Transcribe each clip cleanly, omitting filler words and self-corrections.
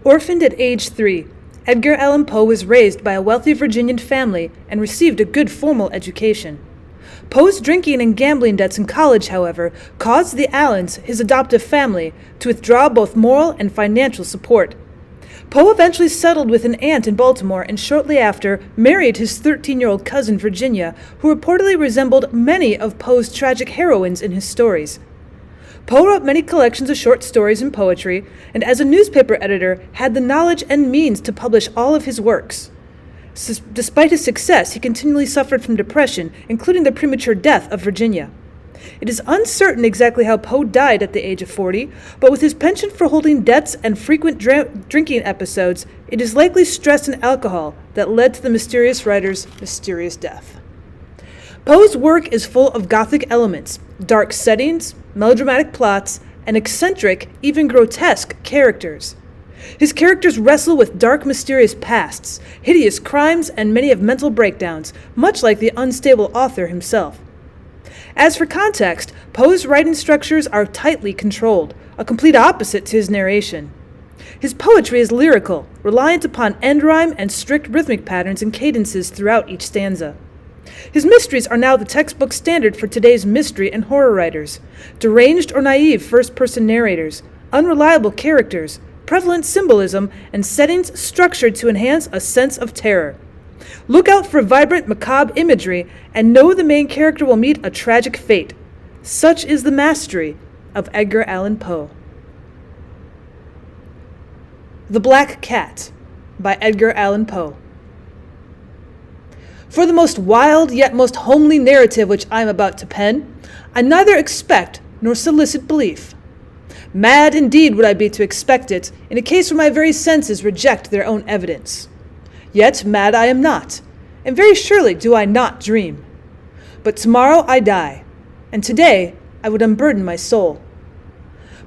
Orphaned at age 3, Edgar Allan Poe was raised by a wealthy Virginian family and received a good formal education. Poe's drinking and gambling debts in college, however, caused the Allans, his adoptive family, to withdraw both moral and financial support. Poe eventually settled with an aunt in Baltimore and shortly after married his 13-year-old cousin Virginia, who reportedly resembled many of Poe's tragic heroines in his stories. Poe wrote many collections of short stories and poetry, and as a newspaper editor had the knowledge and means to publish all of his works. Despite his success, he continually suffered from depression, including the premature death of Virginia. It is uncertain exactly how Poe died at the age of 40, but with his penchant for holding debts and frequent drinking episodes, it is likely stress and alcohol that led to the mysterious writer's mysterious death. Poe's work is full of Gothic elements, dark settings, melodramatic plots, and eccentric, even grotesque characters. His characters wrestle with dark, mysterious pasts, hideous crimes, and many have mental breakdowns, much like the unstable author himself. As for context, Poe's writing structures are tightly controlled, a complete opposite to his narration. His poetry is lyrical, reliant upon end rhyme and strict rhythmic patterns and cadences throughout each stanza. His mysteries are now the textbook standard for today's mystery and horror writers. Deranged or naive first-person narrators, unreliable characters, prevalent symbolism, and settings structured to enhance a sense of terror. Look out for vibrant, macabre imagery and know the main character will meet a tragic fate. Such is the mastery of Edgar Allan Poe. The Black Cat by Edgar Allan Poe. For the most wild yet most homely narrative which I am about to pen, I neither expect nor solicit belief. Mad indeed would I be to expect it, in a case where my very senses reject their own evidence. Yet mad I am not, and very surely do I not dream. But tomorrow I die, and today I would unburden my soul.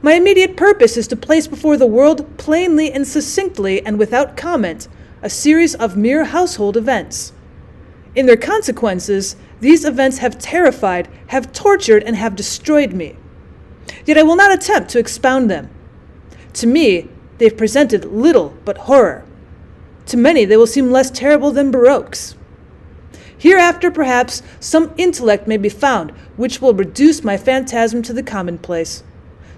My immediate purpose is to place before the world plainly and succinctly and without comment a series of mere household events. In their consequences, these events have terrified, have tortured, and have destroyed me. Yet I will not attempt to expound them. To me, they have presented little but horror. To many, they will seem less terrible than Baroque's. Hereafter, perhaps, some intellect may be found which will reduce my phantasm to the commonplace.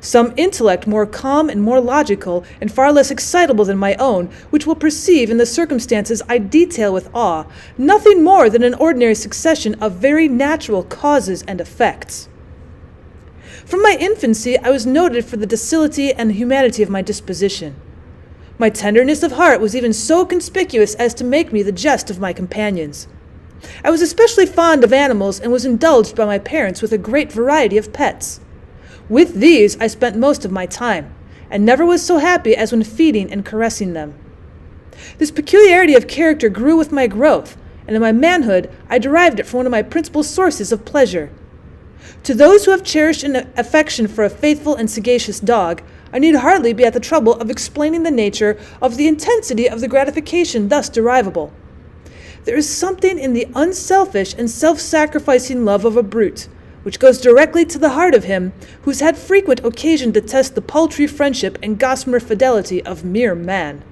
Some intellect more calm and more logical and far less excitable than my own, which will perceive in the circumstances I detail with awe nothing more than an ordinary succession of very natural causes and effects. From my infancy, I was noted for the docility and humanity of my disposition. My tenderness of heart was even so conspicuous as to make me the jest of my companions. I was especially fond of animals and was indulged by my parents with a great variety of pets. With these I spent most of my time, and never was so happy as when feeding and caressing them. This peculiarity of character grew with my growth, and in my manhood I derived it from one of my principal sources of pleasure. To those who have cherished an affection for a faithful and sagacious dog, I need hardly be at the trouble of explaining the nature of the intensity of the gratification thus derivable. There is something in the unselfish and self-sacrificing love of a brute, which goes directly to the heart of him who's had frequent occasion to test the paltry friendship and gossamer fidelity of mere man.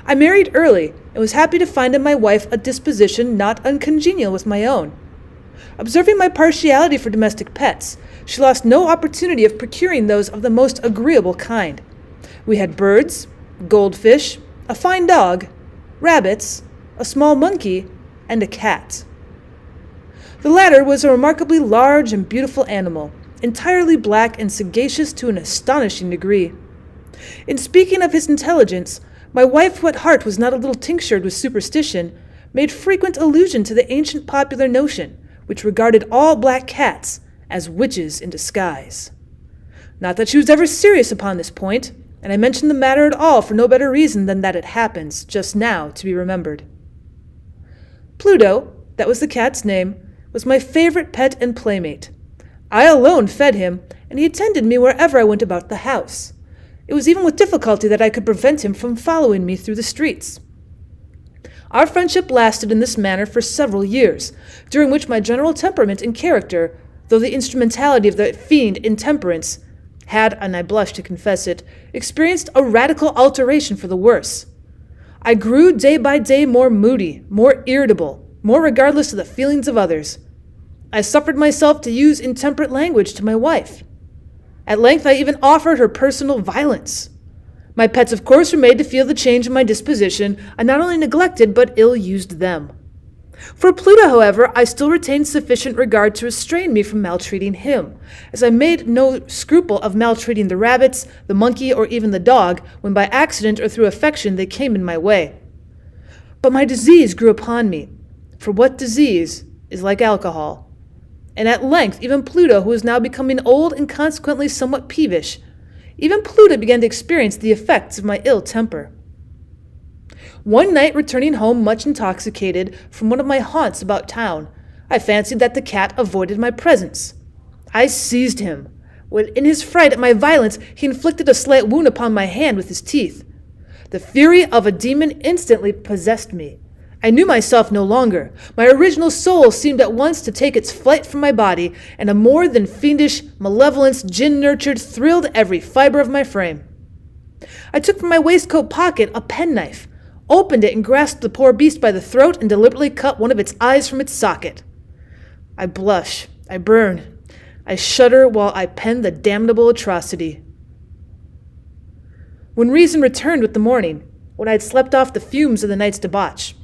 I married early, and was happy to find in my wife a disposition not uncongenial with my own. Observing my partiality for domestic pets, she lost no opportunity of procuring those of the most agreeable kind. We had birds, goldfish, a fine dog, rabbits, a small monkey, and a cat. The latter was a remarkably large and beautiful animal, entirely black and sagacious to an astonishing degree. In speaking of his intelligence, my wife, who at heart was not a little tinctured with superstition, made frequent allusion to the ancient popular notion, which regarded all black cats as witches in disguise. Not that she was ever serious upon this point, and I mention the matter at all for no better reason than that it happens, just now, to be remembered. Pluto, that was the cat's name, was my favorite pet and playmate. I alone fed him, and he attended me wherever I went about the house. It was even with difficulty that I could prevent him from following me through the streets. Our friendship lasted in this manner for several years, during which my general temperament and character, though the instrumentality of the fiend intemperance, had, and I blush to confess it, experienced a radical alteration for the worse. I grew day by day more moody, more irritable, more regardless of the feelings of others. I suffered myself to use intemperate language to my wife. At length I even offered her personal violence. My pets, of course, were made to feel the change in my disposition. I not only neglected but ill-used them. For Pluto, however, I still retained sufficient regard to restrain me from maltreating him, as I made no scruple of maltreating the rabbits, the monkey, or even the dog, when by accident or through affection they came in my way. But my disease grew upon me, for what disease is like alcohol? And at length even Pluto, who was now becoming old and consequently somewhat peevish, even Pluto began to experience the effects of my ill temper. One night, returning home much intoxicated from one of my haunts about town, I fancied that the cat avoided my presence. I seized him, when in his fright at my violence he inflicted a slight wound upon my hand with his teeth. The fury of a demon instantly possessed me. I knew myself no longer. My original soul seemed at once to take its flight from my body, and a more than fiendish malevolence, gin-nurtured, thrilled every fiber of my frame. I took from my waistcoat pocket a penknife, opened it and grasped the poor beast by the throat and deliberately cut one of its eyes from its socket. I blush, I burn, I shudder while I pen the damnable atrocity. When reason returned with the morning, when I had slept off the fumes of the night's debauch,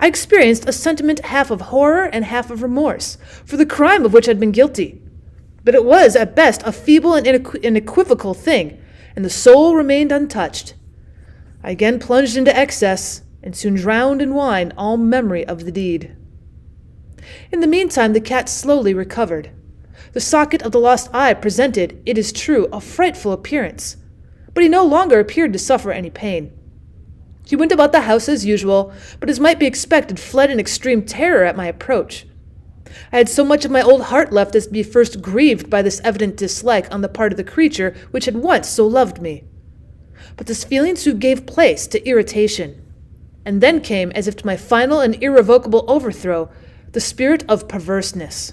I experienced a sentiment half of horror and half of remorse for the crime of which I had been guilty. But it was, at best, a feeble and unequivocal thing, and the soul remained untouched. I again plunged into excess, and soon drowned in wine all memory of the deed. In the meantime, the cat slowly recovered. The socket of the lost eye presented, it is true, a frightful appearance, but he no longer appeared to suffer any pain. He went about the house as usual, but as might be expected, fled in extreme terror at my approach. I had so much of my old heart left as to be first grieved by this evident dislike on the part of the creature which had once so loved me. But this feeling soon gave place to irritation, and then came, as if to my final and irrevocable overthrow, the spirit of perverseness.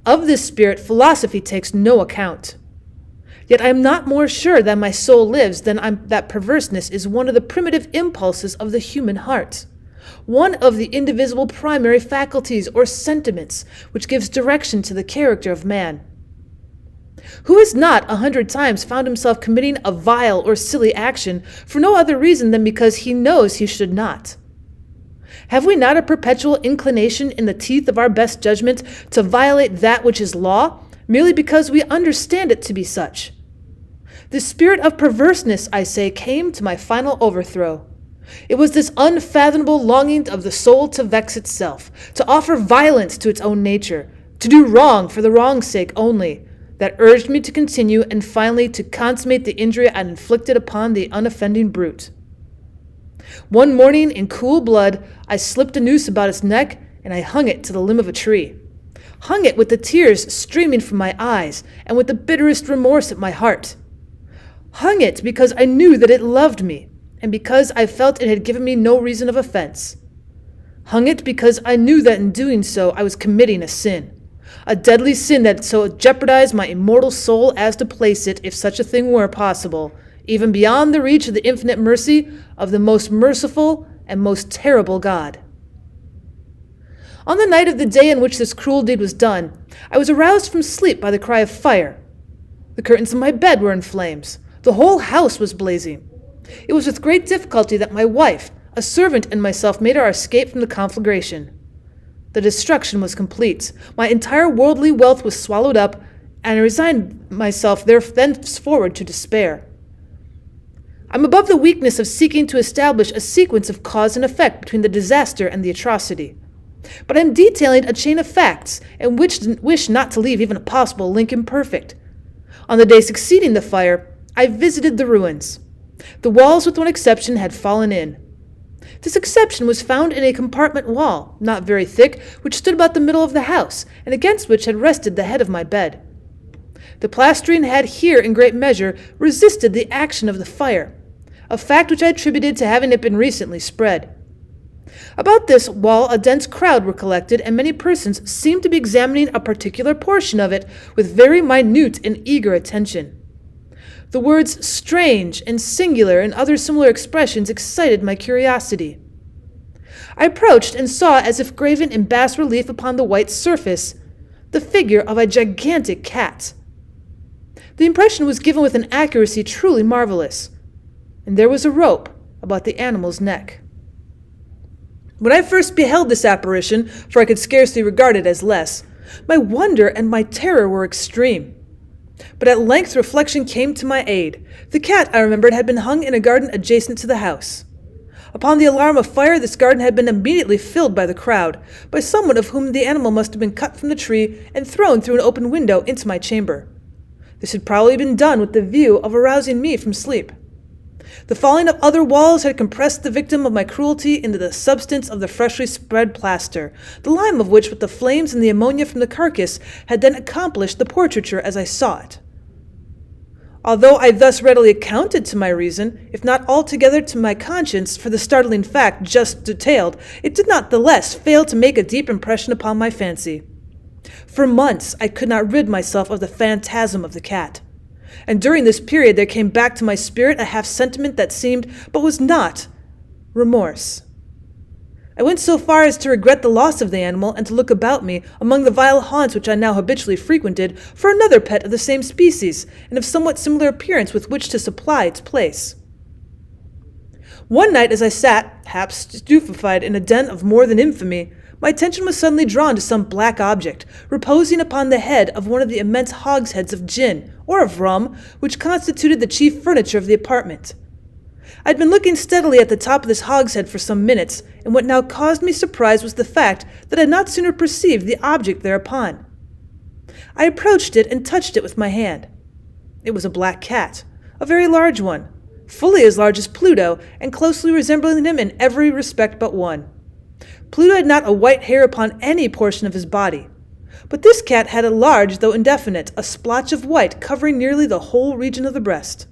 Of this spirit philosophy takes no account. Yet I am not more sure that my soul lives than that perverseness is one of the primitive impulses of the human heart, one of the indivisible primary faculties or sentiments which gives direction to the character of man. Who has not 100 times found himself committing a vile or silly action for no other reason than because he knows he should not? Have we not a perpetual inclination in the teeth of our best judgment to violate that which is law, merely because we understand it to be such? The spirit of perverseness, I say, came to my final overthrow. It was this unfathomable longing of the soul to vex itself, to offer violence to its own nature, to do wrong for the wrong's sake only, that urged me to continue and finally to consummate the injury I had inflicted upon the unoffending brute. One morning, in cool blood, I slipped a noose about its neck and I hung it to the limb of a tree. Hung it with the tears streaming from my eyes and with the bitterest remorse at my heart. Hung it because I knew that it loved me, and because I felt it had given me no reason of offense. Hung it because I knew that in doing so I was committing a sin, a deadly sin that so jeopardized my immortal soul as to place it, if such a thing were possible, even beyond the reach of the infinite mercy of the most merciful and most terrible God. On the night of the day in which this cruel deed was done, I was aroused from sleep by the cry of fire. The curtains of my bed were in flames. The whole house was blazing. It was with great difficulty that my wife, a servant, and myself made our escape from the conflagration. The destruction was complete. My entire worldly wealth was swallowed up, and I resigned myself thenceforward to despair. I'm above the weakness of seeking to establish a sequence of cause and effect between the disaster and the atrocity. But I am detailing a chain of facts, and wish not to leave even a possible link imperfect. On the day succeeding the fire, I visited the ruins. The walls, with one exception, had fallen in. This exception was found in a compartment wall, not very thick, which stood about the middle of the house, and against which had rested the head of my bed. The plastering had here, in great measure, resisted the action of the fire, a fact which I attributed to having it been recently spread. About this wall a dense crowd were collected, and many persons seemed to be examining a particular portion of it with very minute and eager attention. The words strange and singular and other similar expressions excited my curiosity. I approached and saw, as if graven in bas relief upon the white surface, the figure of a gigantic cat. The impression was given with an accuracy truly marvelous, and there was a rope about the animal's neck. When I first beheld this apparition, for I could scarcely regard it as less, my wonder and my terror were extreme. But at length reflection came to my aid. The cat, I remembered, had been hung in a garden adjacent to the house. Upon the alarm of fire, this garden had been immediately filled by the crowd, by someone of whom the animal must have been cut from the tree and thrown through an open window into my chamber. This had probably been done with the view of arousing me from sleep. The falling of other walls had compressed the victim of my cruelty into the substance of the freshly spread plaster, the lime of which, with the flames and the ammonia from the carcass, had then accomplished the portraiture as I saw it. Although I thus readily accounted to my reason, if not altogether to my conscience, for the startling fact just detailed, it did not the less fail to make a deep impression upon my fancy. For months I could not rid myself of the phantasm of the cat, and during this period there came back to my spirit a half-sentiment that seemed, but was not, remorse. I went so far as to regret the loss of the animal and to look about me, among the vile haunts which I now habitually frequented, for another pet of the same species, and of somewhat similar appearance with which to supply its place. One night as I sat, half stupefied in a den of more than infamy, my attention was suddenly drawn to some black object, reposing upon the head of one of the immense hogsheads of gin, or of rum, which constituted the chief furniture of the apartment. I had been looking steadily at the top of this hogshead for some minutes, and what now caused me surprise was the fact that I had not sooner perceived the object thereupon. I approached it and touched it with my hand. It was a black cat, a very large one, fully as large as Pluto, and closely resembling him in every respect but one. Pluto had not a white hair upon any portion of his body, but this cat had a large, though indefinite, a splotch of white covering nearly the whole region of the breast.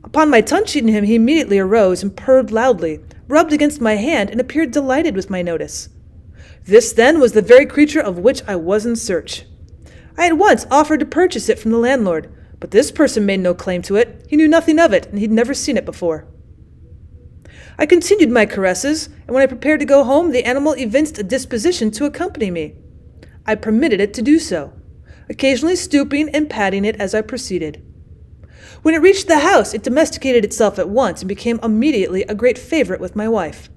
Upon my touching him, he immediately arose and purred loudly, rubbed against my hand, and appeared delighted with my notice. This, then, was the very creature of which I was in search. I had once offered to purchase it from the landlord, but this person made no claim to it. He knew nothing of it, and he'd never seen it before. I continued my caresses, and when I prepared to go home, the animal evinced a disposition to accompany me. I permitted it to do so, occasionally stooping and patting it as I proceeded. When it reached the house, it domesticated itself at once and became immediately a great favorite with my wife.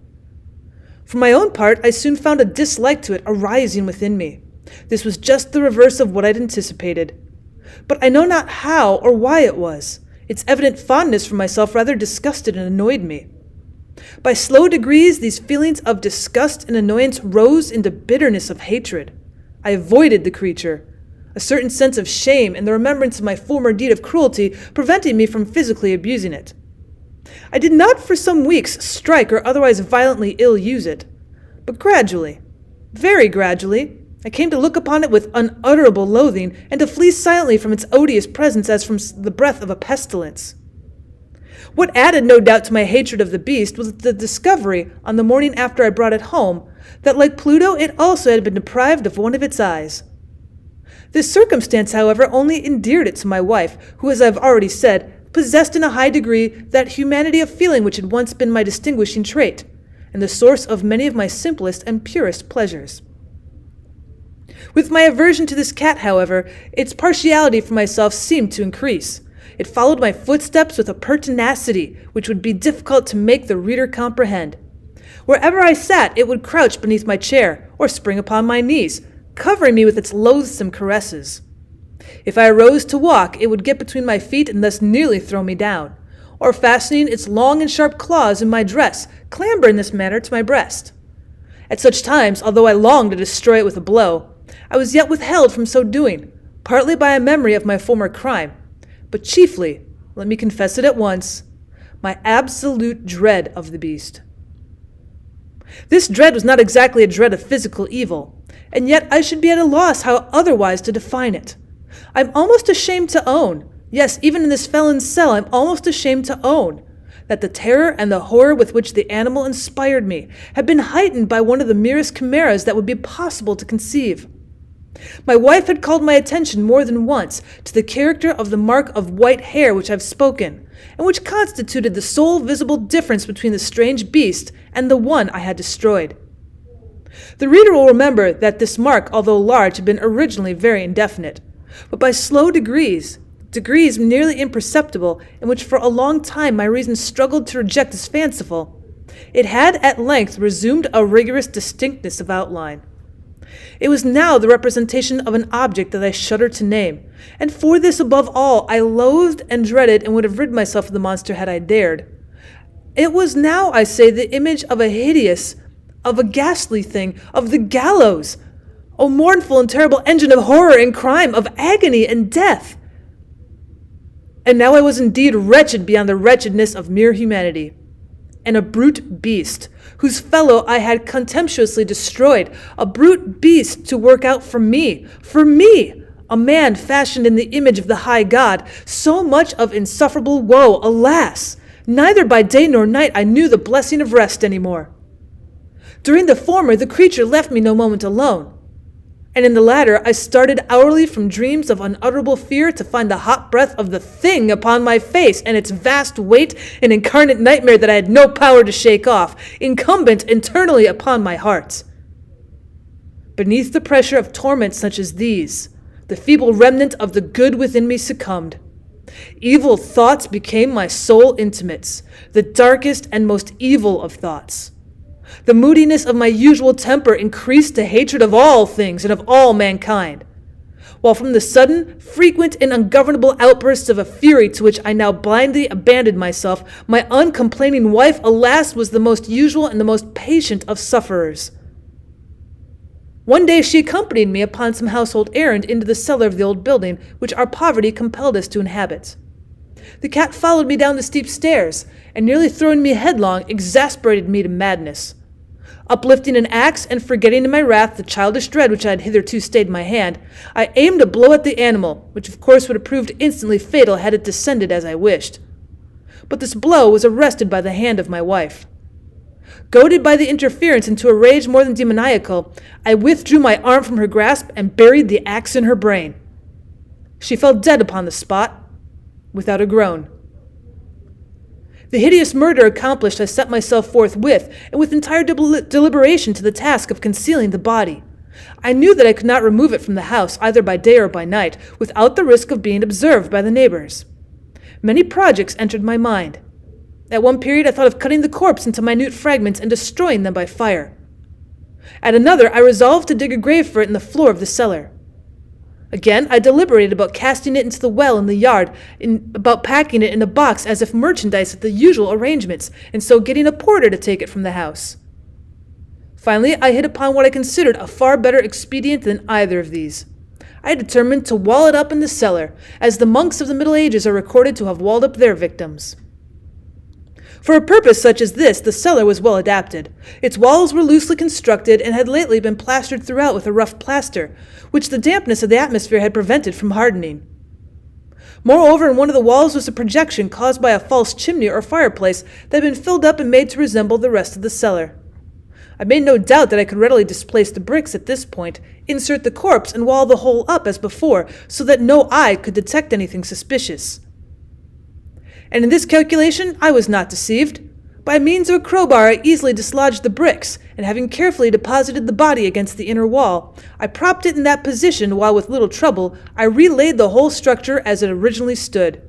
For my own part, I soon found a dislike to it arising within me. This was just the reverse of what I'd anticipated. But I know not how or why it was. Its evident fondness for myself rather disgusted and annoyed me. By slow degrees, these feelings of disgust and annoyance rose into bitterness of hatred. I avoided the creature, a certain sense of shame and the remembrance of my former deed of cruelty preventing me from physically abusing it. I did not for some weeks strike or otherwise violently ill-use it, but gradually, very gradually, I came to look upon it with unutterable loathing and to flee silently from its odious presence as from the breath of a pestilence. What added, no doubt, to my hatred of the beast was the discovery, on the morning after I brought it home, that, like Pluto, it also had been deprived of one of its eyes. This circumstance, however, only endeared it to my wife, who, as I have already said, possessed in a high degree that humanity of feeling which had once been my distinguishing trait, and the source of many of my simplest and purest pleasures. With my aversion to this cat, however, its partiality for myself seemed to increase. It followed my footsteps with a pertinacity which would be difficult to make the reader comprehend. Wherever I sat, it would crouch beneath my chair, or spring upon my knees, covering me with its loathsome caresses. If I arose to walk, it would get between my feet and thus nearly throw me down, or fastening its long and sharp claws in my dress, clamber in this manner to my breast. At such times, although I longed to destroy it with a blow, I was yet withheld from so doing, partly by a memory of my former crime, but chiefly, let me confess it at once, my absolute dread of the beast. This dread was not exactly a dread of physical evil, and yet I should be at a loss how otherwise to define it. I'm almost ashamed to own, yes, even in this felon's cell, I'm almost ashamed to own, that the terror and the horror with which the animal inspired me had been heightened by one of the merest chimeras that would be possible to conceive. My wife had called my attention more than once to the character of the mark of white hair which I've spoken, and which constituted the sole visible difference between the strange beast and the one I had destroyed. The reader will remember that this mark, although large, had been originally very indefinite, but by slow degrees nearly imperceptible, in which for a long time my reason struggled to reject as fanciful, it had at length resumed a rigorous distinctness of outline. It was now the representation of an object that I shudder to name, and for this above all I loathed and dreaded and would have rid myself of the monster had I dared. It was now, I say, the image of a ghastly thing, of the gallows, O mournful and terrible engine of horror and crime, of agony and death. And now I was indeed wretched beyond the wretchedness of mere humanity, and a brute beast, whose fellow I had contemptuously destroyed, a brute beast to work out for me, a man fashioned in the image of the high God, so much of insufferable woe, alas! Neither by day nor night I knew the blessing of rest any more. During the former, the creature left me no moment alone, and in the latter I started hourly from dreams of unutterable fear to find the hot breath of the thing upon my face, and its vast weight an incarnate nightmare that I had no power to shake off, incumbent internally upon my heart. Beneath the pressure of torments such as these, the feeble remnant of the good within me succumbed. Evil thoughts became my sole intimates, the darkest and most evil of thoughts. The moodiness of my usual temper increased to hatred of all things and of all mankind, while from the sudden, frequent, and ungovernable outbursts of a fury to which I now blindly abandoned myself, my uncomplaining wife, alas, was the most usual and the most patient of sufferers. One day she accompanied me upon some household errand into the cellar of the old building which our poverty compelled us to inhabit. The cat followed me down the steep stairs, and nearly throwing me headlong, exasperated me to madness. Uplifting an axe and forgetting in my wrath the childish dread which I had hitherto stayed my hand, I aimed a blow at the animal, which of course would have proved instantly fatal had it descended as I wished. But this blow was arrested by the hand of my wife. Goaded by the interference into a rage more than demoniacal, I withdrew my arm from her grasp and buried the axe in her brain. She fell dead upon the spot, without a groan. The hideous murder accomplished, I set myself forthwith, and with entire deliberation, to the task of concealing the body. I knew that I could not remove it from the house, either by day or by night, without the risk of being observed by the neighbors. Many projects entered my mind. At one period I thought of cutting the corpse into minute fragments and destroying them by fire. At another I resolved to dig a grave for it in the floor of the cellar. Again, I deliberated about casting it into the well in the yard, about packing it in a box as if merchandise with the usual arrangements, and so getting a porter to take it from the house. Finally, I hit upon what I considered a far better expedient than either of these. I determined to wall it up in the cellar, as the monks of the Middle Ages are recorded to have walled up their victims. For a purpose such as this, the cellar was well adapted. Its walls were loosely constructed and had lately been plastered throughout with a rough plaster, which the dampness of the atmosphere had prevented from hardening. Moreover, in one of the walls was a projection caused by a false chimney or fireplace that had been filled up and made to resemble the rest of the cellar. I made no doubt that I could readily displace the bricks at this point, insert the corpse, and wall the whole up as before, so that no eye could detect anything suspicious. And in this calculation I was not deceived. By means of a crowbar I easily dislodged the bricks, and having carefully deposited the body against the inner wall, I propped it in that position while with little trouble I relaid the whole structure as it originally stood.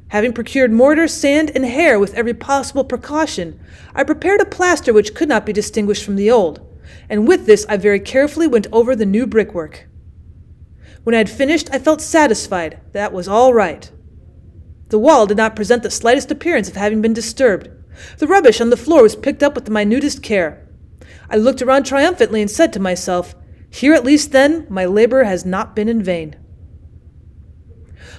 Having procured mortar, sand, and hair with every possible precaution, I prepared a plaster which could not be distinguished from the old, and with this I very carefully went over the new brickwork. When I had finished, I felt satisfied that was all right. The wall did not present the slightest appearance of having been disturbed. The rubbish on the floor was picked up with the minutest care. I looked around triumphantly and said to myself, "Here at least, then, my labor has not been in vain."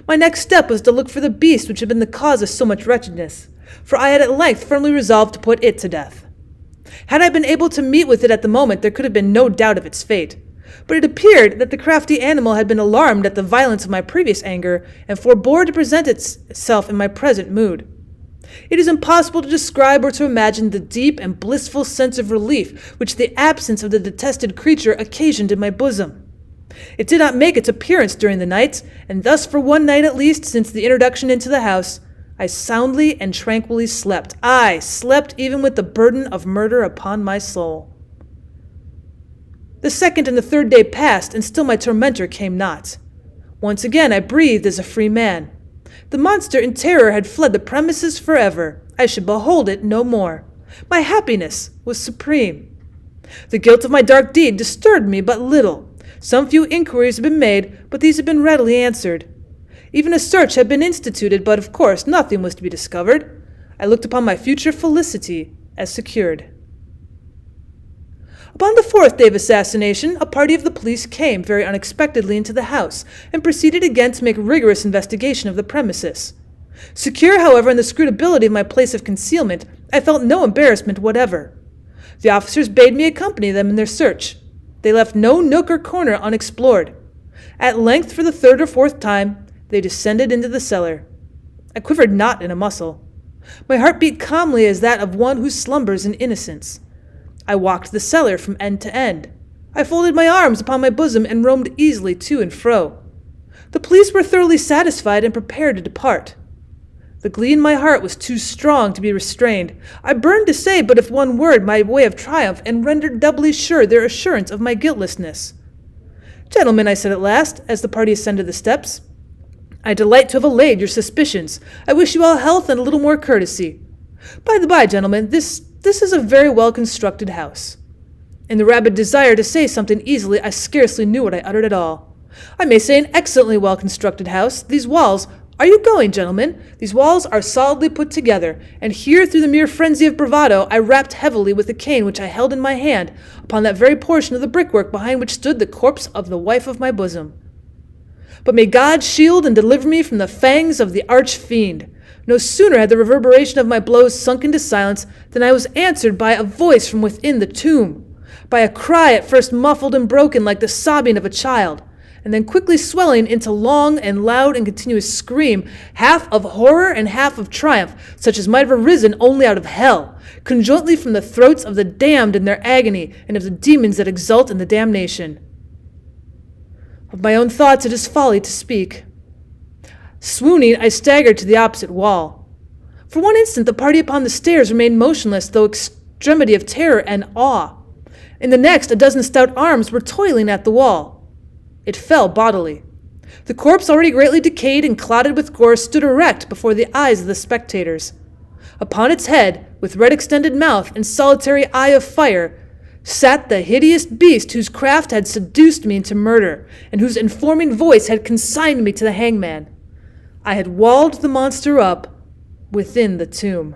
My next step was to look for the beast which had been the cause of so much wretchedness, for I had at length firmly resolved to put it to death. Had I been able to meet with it at the moment, there could have been no doubt of its fate. But it appeared that the crafty animal had been alarmed at the violence of my previous anger, and forbore to present itself in my present mood. It is impossible to describe or to imagine the deep and blissful sense of relief which the absence of the detested creature occasioned in my bosom. It did not make its appearance during the night, and thus for one night at least since the introduction into the house, I soundly and tranquilly slept. I slept even with the burden of murder upon my soul. The second and the third day passed, and still my tormentor came not. Once again I breathed as a free man. The monster in terror had fled the premises forever. I should behold it no more. My happiness was supreme. The guilt of my dark deed disturbed me but little. Some few inquiries had been made, but these had been readily answered. Even a search had been instituted, but of course nothing was to be discovered. I looked upon my future felicity as secured. Upon the fourth day of assassination, a party of the police came very unexpectedly into the house, and proceeded again to make rigorous investigation of the premises. Secure, however, in the scrutability of my place of concealment, I felt no embarrassment whatever. The officers bade me accompany them in their search. They left no nook or corner unexplored. At length, for the third or fourth time, they descended into the cellar. I quivered not in a muscle. My heart beat calmly as that of one who slumbers in innocence. I walked the cellar from end to end. I folded my arms upon my bosom and roamed easily to and fro. The police were thoroughly satisfied and prepared to depart. The glee in my heart was too strong to be restrained. I burned to say but if one word my way of triumph, and rendered doubly sure their assurance of my guiltlessness. "Gentlemen," I said at last, as the party ascended the steps, "I delight to have allayed your suspicions. I wish you all health and a little more courtesy. By the by, gentlemen, this is a very well-constructed house." In the rabid desire to say something easily, I scarcely knew what I uttered at all. "I may say an excellently well-constructed house. These walls— Are you going, gentlemen? These walls are solidly put together, and here through the mere frenzy of bravado I rapped heavily with the cane which I held in my hand upon that very portion of the brickwork behind which stood the corpse of the wife of my bosom. But may God shield and deliver me from the fangs of the arch-fiend. No sooner had the reverberation of my blows sunk into silence than I was answered by a voice from within the tomb, by a cry at first muffled and broken like the sobbing of a child, and then quickly swelling into long and loud and continuous scream, half of horror and half of triumph, such as might have arisen only out of hell, conjointly from the throats of the damned in their agony, and of the demons that exult in the damnation. Of my own thoughts it is folly to speak. Swooning, I staggered to the opposite wall. For one instant the party upon the stairs remained motionless, though extremity of terror and awe. In the next, a dozen stout arms were toiling at the wall. It fell bodily. The corpse, already greatly decayed and clotted with gore, stood erect before the eyes of the spectators. Upon its head, with red extended mouth and solitary eye of fire, sat the hideous beast whose craft had seduced me into murder, and whose informing voice had consigned me to the hangman. I had walled the monster up within the tomb.